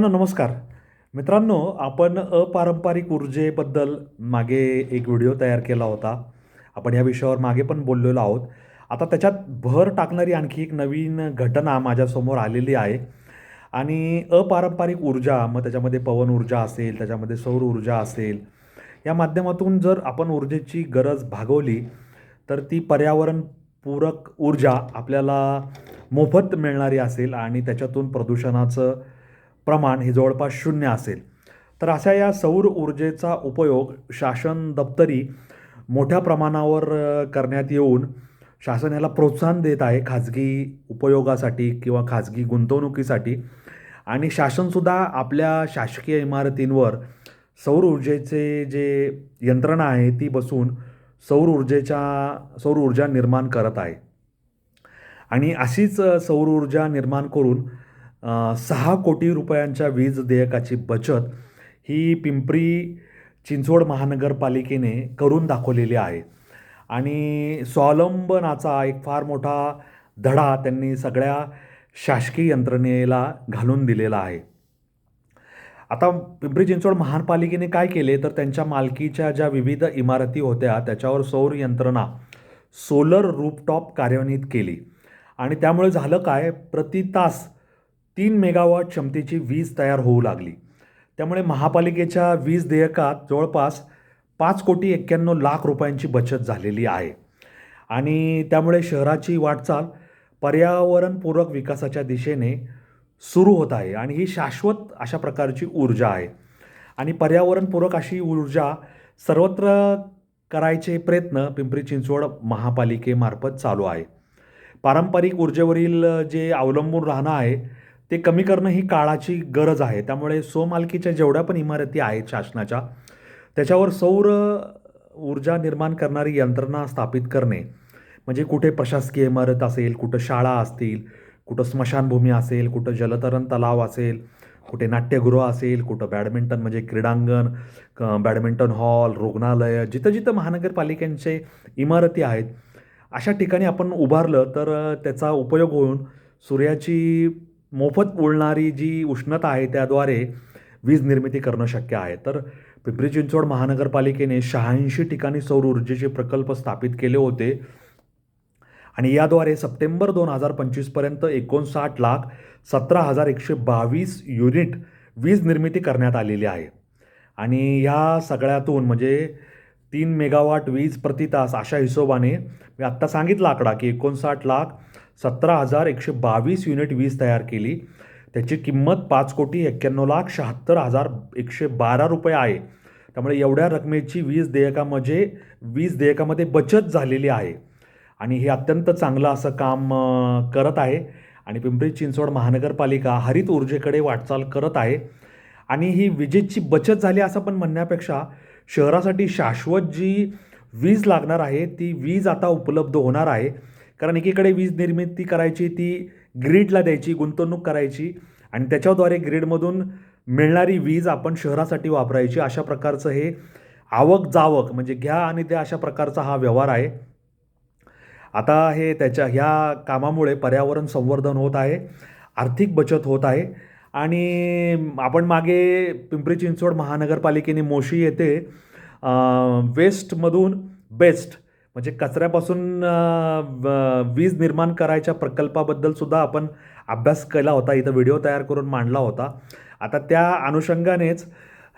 नमस्कार मित्रांनो, आपण अपारंपरिक ऊर्जेबद्दल मागे एक व्हिडिओ तयार केला होता. आपण या विषयावर मागे पण बोललेलो आहोत. आता त्याच्यात भर टाकणारी आणखी एक नवीन घटना माझ्यासमोर आलेली आहे. आणि अपारंपरिक ऊर्जा, मग त्याच्यामध्ये पवन ऊर्जा असेल, त्याच्यामध्ये सौर ऊर्जा असेल, या माध्यमातून जर आपण ऊर्जेची गरज भागवली तर ती पर्यावरणपूरक ऊर्जा आपल्याला मोफत मिळणारी असेल आणि त्याच्यातून प्रदूषणाचं प्रमाण हे जवळपास शून्य असेल. तर अशा या सौर ऊर्जेचा उपयोग शासन दप्तरी मोठ्या प्रमाणावर करण्यात येऊन शासन याला प्रोत्साहन देत आहे खाजगी उपयोगासाठी किंवा खाजगी गुंतवणुकीसाठी. आणि शासनसुद्धा आपल्या शासकीय इमारतींवर सौर ऊर्जेचे जे यंत्रणा आहे ती बसवून सौर ऊर्जा निर्माण करत आहे. आणि अशीच सौर ऊर्जा निर्माण करून 6 कोटी रुपयांच्या वीज देयकाची बचत ही पिंपरी चिंचवड महानगरपालिकेने करून दाखवलेली आहे. आणि स्वावलंबनाचा एक फार मोठा धडा त्यांनी सगळ्या शासकीय यंत्रणेला घालून दिलेला आहे. आता पिंपरी चिंचवड महापालिकेने काय केले तर त्यांच्या मालकीच्या ज्या विविध इमारती होत्या त्याच्यावर सौर यंत्रणा, सोलर रूफटॉप कार्यान्वित केली. आणि त्यामुळे झालं काय, प्रति तास 3 मेगावॉट क्षमतेची वीज तयार होऊ लागली. त्यामुळे महापालिकेच्या वीज देयकात जवळपास 5,91,00,000 रुपयांची बचत झालेली आहे. आणि त्यामुळे शहराची वाटचाल पर्यावरणपूरक विकासाच्या दिशेने सुरू होत आहे. आणि ही शाश्वत अशा प्रकारची ऊर्जा आहे. आणि पर्यावरणपूरक अशी ऊर्जा सर्वत्र करायचे प्रयत्न पिंपरी चिंचवड महापालिकेमार्फत चालू आहे. पारंपरिक ऊर्जेवरील जे अवलंबून राहणं आहे ते कमी करणं ही काळाची गरज आहे. त्यामुळे स्वमालकीच्या जेवढ्या पण इमारती आहेत शासनाच्या, त्याच्यावर सौर ऊर्जा निर्माण करणारी यंत्रणा स्थापित करणे, म्हणजे कुठे प्रशासकीय इमारत असेल, कुठं शाळा असतील, कुठं स्मशानभूमी असेल, कुठं जलतरण तलाव असेल, कुठे नाट्यगृह असेल, कुठं बॅडमिंटन म्हणजे क्रीडांगण, बॅडमिंटन हॉल, रुग्णालय, जिथं जिथं महानगरपालिकांचे इमारती आहेत अशा ठिकाणी आपण उभारलं तर त्याचा उपयोग होऊन सूर्याची मोफत उडणारी जी उष्णता आहे त्याद्वारे वीज निर्मिती करणं शक्य आहे. तर पिंपरी चिंचवड महानगरपालिकेने 86 ठिकाणी सौर ऊर्जेचे प्रकल्प स्थापित केले होते. आणि याद्वारे सप्टेंबर 2025पर्यंत 59,17,122 युनिट वीज निर्मिती करण्यात आलेली आहे. आणि ह्या सगळ्यातून म्हणजे 3 मेगावॉट वीज प्रति तास अशा हिशोबाने मी आत्ता सांगितला आकडा की 59,17,122 युनिट वीज तयार केली. त्याची किंमत 5,91,76,112 रुपये आहे. त्यामुळे एवढ्या रकमेची वीज देयकामध्ये बचत झालेली आहे. आणि हे अत्यंत चांगलं असं काम करत आहे. आणि पिंपरी चिंचवड महानगरपालिका हरित ऊर्जेकडे वाटचाल करत आहे. आणि ही विजेची बचत झाली असं पण म्हणण्यापेक्षा शहरासाठी शाश्वत जी वीज लागणार आहे ती वीज आता उपलब्ध होणार आहे. कारण एकीकडे वीज निर्मिती करायची, ती ग्रीडला द्यायची, गुंतवणूक करायची आणि त्याच्याद्वारे ग्रीडमधून मिळणारी वीज आपण शहरासाठी वापरायची. अशा प्रकारचं हे आवक जावक म्हणजे घ्या आणि द्या अशा प्रकारचा हा व्यवहार आहे. आता हे ह्या कामामुळे पर्यावरण संवर्धन होत आहे, आर्थिक बचत होत आहे. आणि आपण मागे पिंपरी चिंचवड महानगरपालिकेने मोशी येथे वेस्टमधून बेस्ट म्हणजे कचऱ्यापासून वीज निर्माण करायच्या प्रकल्पाबद्दल सुद्धा आपण अभ्यास केला होता, इथं व्हिडिओ तयार करून मांडला होता. आता त्या अनुषंगानेच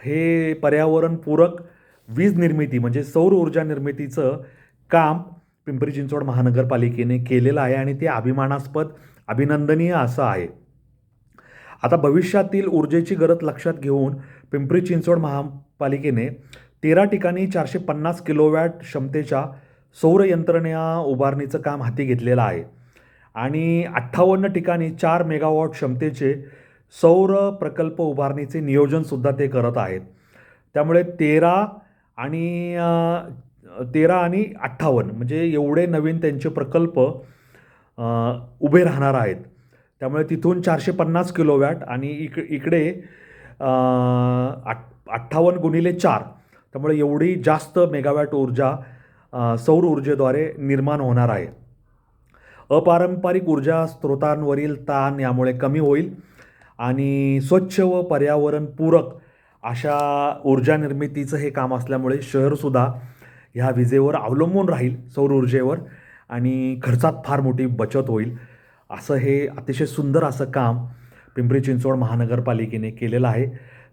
हे पर्यावरणपूरक वीज निर्मिती म्हणजे सौर ऊर्जा निर्मितीचं काम पिंपरी चिंचवड महानगरपालिकेने केलेलं आहे. आणि ते अभिमानास्पद, अभिनंदनीय असं आहे. आता भविष्यातील ऊर्जेची गरज लक्षात घेऊन पिंपरी चिंचवड महापालिकेने 13 ठिकाणी 450 किलोवॅट क्षमतेच्या सौर यंत्रणा उभारणीचं काम हाती घेतलेलं आहे. आणि 58 ठिकाणी 4 मेगावॉट क्षमतेचे सौर प्रकल्प उभारणीचे नियोजनसुद्धा ते करत आहेत. त्यामुळे 13 आणि 58 म्हणजे एवढे नवीन त्यांचे प्रकल्प उभे राहणार आहेत. त्यामुळे तिथून 450 किलोवॅट आणि इकडे 58 गुणिले 4, त्यामुळे एवढी जास्त मेगावॅट ऊर्जा सौर ऊर्जेद्वारे निर्माण होणार आहे. अपारंपरिक ऊर्जा स्रोतांवरील ताण यामुळे कमी होईल आणि स्वच्छ व पर्यावरणपूरक अशा ऊर्जा निर्मितीचं हे काम असल्यामुळे शहरसुद्धा ह्या विजेवर अवलंबून राहील, सौर ऊर्जेवर, आणि खर्चात फार मोठी बचत होईल. असं हे अतिशय सुंदर असं काम पिंपरी चिंचवड महानगरपालिकेने केलेलं आहे.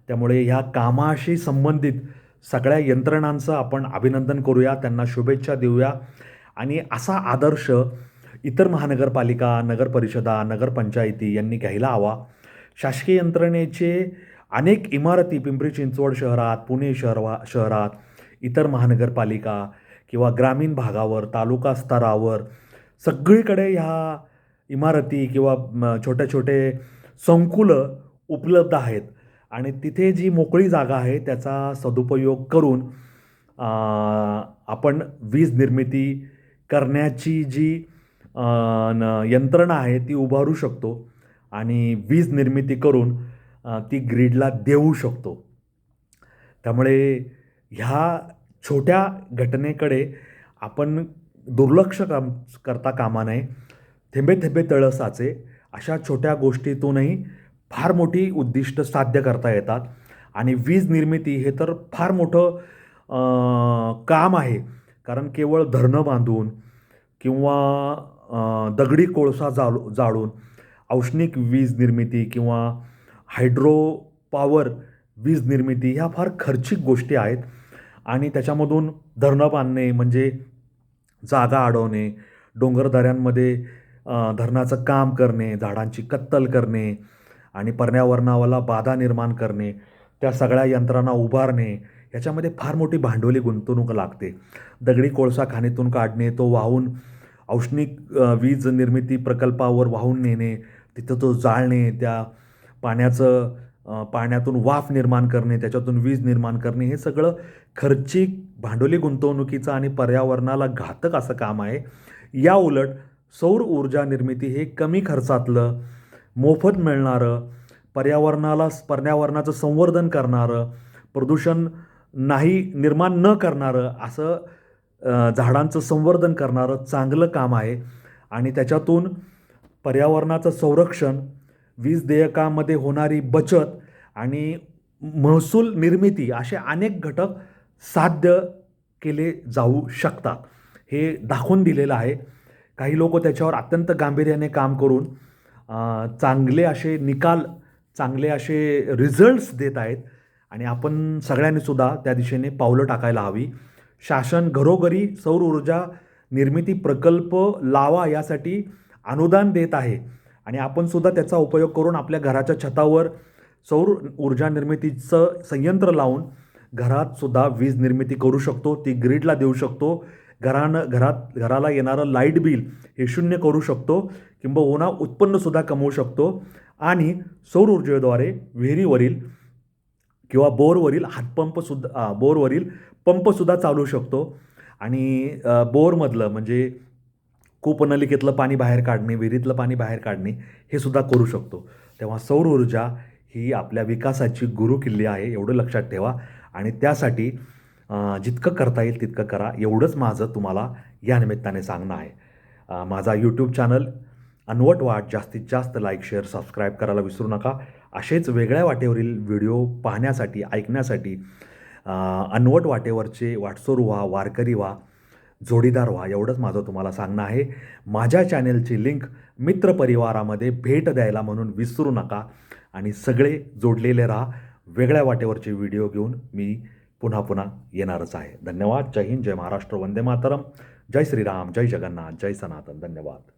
त्यामुळे ह्या कामाशी संबंधित सगळ्या यंत्रणांचं आपण अभिनंदन करूया, त्यांना शुभेच्छा देऊया आणि असा आदर्श इतर महानगरपालिका, नगरपरिषदा, नगरपंचायती यांनी घ्यायला हवा. शासकीय यंत्रणेचे अनेक इमारती पिंपरी चिंचवड शहरात, पुणे शहरात, इतर महानगरपालिका किंवा ग्रामीण भागावर, तालुका स्तरावर सगळीकडे ह्या इमारती किंवा छोटे-छोटे संकुलं उपलब्ध आहेत आणि तिथे जी मोकळी जागा आहे त्याचा सदुपयोग करून आपण वीज निर्मिती करण्याची जी यंत्रणा आहे ती उभारू शकतो आणि वीज निर्मिती करून ती ग्रीडला देऊ शकतो. त्यामुळे ह्या छोट्या घटनेकडे आपण दुर्लक्ष करता कामा नये. थेंबे थेंबे तळ साचे अशा छोट्या गोष्टीतूनही फार मोठी उद्दिष्ट साध्य करता येतात आणि वीज निर्मिती हे तर फार मोठं काम आहे. कारण केवळ धरणं बांधून किंवा दगडी कोळसा जाळून औष्णिक वीज निर्मिती किंवा हायड्रो पॉवर वीज निर्मिती ह्या फार खर्चिक गोष्टी आहेत आणि त्याच्यामधून धरणं बांधणे म्हणजे जागा अडवणे, डोंगरदऱ्यांमध्ये धरणाचं काम करणे, झाडांची कत्तल करणे आणि पर्यावरणाला बाधा निर्माण करणे, त्या सगळ्या यंत्रणा उभारणे, ह्याच्यामध्ये फार मोठी भांडवली गुंतवणूक लागते. दगडी कोळसा खाणीतून काढणे, तो वाहून औष्णिक वीज निर्मिती प्रकल्पावर वाहून नेणे, तिथं तो जाळणे, त्या पाण्यातून वाफ निर्माण करणे, त्याच्यातून वीज निर्माण करणे, हे सगळं खर्चिक भांडवली गुंतवणुकीचं आणि पर्यावरणाला घातक असं काम आहे. या उलट सौर ऊर्जा निर्मिती हे कमी खर्चातलं, मोफत मिळणारं, पर्यावरणाचं संवर्धन करणारं, प्रदूषण निर्माण न करणारं असं झाडांचं संवर्धन करणारं चांगलं काम आहे आणि त्याच्यातून पर्यावरणाचं संरक्षण, वीज देयकामध्ये होणारी बचत आणि महसूल निर्मिती असे अनेक घटक साध्य केले जाऊ शकतात. हे दाखवून दिलेलं आहे. काही लोक त्याच्यावर अत्यंत गांभीर्याने काम करून चांगले असे निकाल, चांगले असे रिझल्ट्स देत आहेत आणि आपण सगळ्यांनीसुद्धा त्या दिशेने पावलं टाकायला हवी. शासन घरोघरी सौर ऊर्जा निर्मिती प्रकल्प लावा यासाठी अनुदान देत आहे आणि आपणसुद्धा त्याचा उपयोग करून आपल्या घराच्या छतावर सौर ऊर्जा निर्मितीचं संयंत्र लावून घरातसुद्धा वीज निर्मिती करू शकतो, ती ग्रीडला देऊ शकतो. घराला येणारं लाईट बिल हे शून्य करू शकतो, किंबहुना उत्पन्नसुद्धा कमवू शकतो आणि सौर ऊर्जेद्वारे विहिरीवरील किंवा बोरवरील पंपसुद्धा चालू शकतो आणि बोरमधलं म्हणजे कूपनलिकेतलं पाणी बाहेर काढणे, विहिरीतलं पाणी बाहेर काढणे हे सुद्धा करू शकतो. तेव्हा सौर ऊर्जा ही आपल्या विकासाची गुरुकिल्ली आहे, एवढं लक्षात ठेवा आणि त्यासाठी जितकं करता येईल तितकं करा, एवढंच माझं तुम्हाला या निमित्ताने सांगणं आहे. माझा यूट्यूब चॅनल अनवट वाट जास्तीत जास्त लाईक, शेअर, सबस्क्राईब करायला विसरू नका. असेच वेगळ्या वाटेवरील व्हिडिओ पाहण्यासाठी, ऐकण्यासाठी अनवट वाटेवरचे वाटसोर व्हा, वारकरी व्हा, जोडीदार व्हा, एवढंच माझं तुम्हाला सांगणं आहे. माझ्या चॅनेलची लिंक मित्रपरिवारामध्ये भेट द्यायला म्हणून विसरू नका आणि सगळे जोडलेले राहा. वेगळ्या वाटेवरचे व्हिडिओ घेऊन मी पुन्हा पुन्हा येणारच आहे. धन्यवाद. जय हिंद, जय महाराष्ट्र, वंदे मातरम, जय श्रीराम, जय जगन्नाथ, जय सनातन. धन्यवाद.